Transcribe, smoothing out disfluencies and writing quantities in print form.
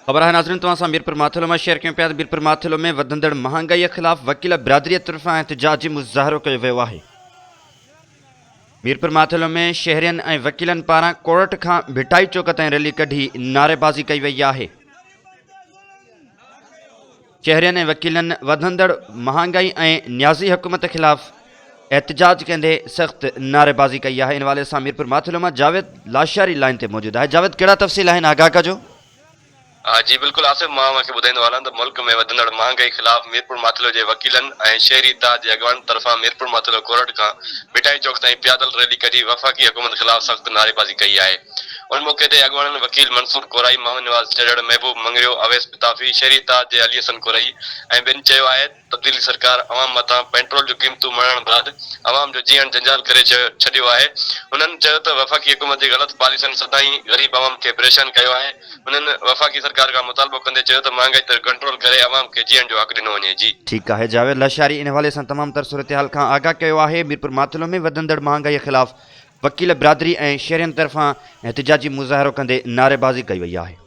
ख़बर है नाज़रीन तव्हां मीरपुर माथुलो में शेयर कयूं पिया त मीरपुर माथुलो में वधंदड़ महांगाई ख़िलाफ़ वकील बिरादरी तरफ़ां एहतजाजी मुज़ाहिरो कयो वियो आहे। मीरपुर माथुलो में शहरियन ऐं वकीलन पारां कोर्ट खां भिटाई चौक ताईं रैली कढी नारेबाज़ी कई वई आहे। शहरियन ऐं वकीलन वधंदड़ महांगाई ऐं न्याज़ी हुकूमत ख़िलाफ़ एहतजाज कंदे सख़्त नारेबाज़ी कई आहे। इन वाले सां मीरपुर माथुलो में जावेद लाशारी लाइन ते मौजूद है। जावेद, कहिड़ा तफ़सील आहिनि आगाह कजो। जी बिल्कुल आसिफ, मां ॿुधाईंदो हलां त मुल्क में वधंदड़ महांगाई ख़िलाफ़ मीरपुर माथुलो जे वकीलन ऐं शहरी इत्तेहाद जे अॻवान तरफ़ां मीरपुर माथुलो कोर्ट खां भिटाई चौक ताईं पैदल रैली कढी वफ़ाक़ी हुकूमत ख़िलाफ़ सख़्त नारेबाज़ी कई आहे। उन मौक़े ते अॻवाननि वकील मंसूर कोराई, मोहम्मद नवाज़ चढ़ड़, महबूब मंगरियो, अवैस पिताफ़ी, शहरी इत्तेहाद जे अली हसन कोराई ऐं ॿियनि चयो आहे तब्दीली सरकार अवाम मथां पेट्रोल जूं क़ीमतूं मरण बैदि अवाम जो जीअण जंजाल करे छॾियो आहे। उन्हनि चयो त वफ़ाक़ी हुकूमत जी ग़लति पॉलिसियुनि सदाईं ग़रीब अवाम खे परेशान कयो आहे। उन्हनि वफ़ाक़ी सरकार खां मुतालबो कंदे चयो त महांगाई ते कंट्रोल करे अवाम खे जीअण जो हक़ ॾिनो वञे। जी ठीक है, जावेद लाशारी इन हवाले से तमाम तर सूरत हाल का आगाह किया है। मीरपुर माथुलो में वधंदड़ महांगाई खिलाफ वकील बिरादरी ऐं शहरियन तरफां एहतजाजी मुज़ाहिरो कंदे नारेबाज़ी कई वई है।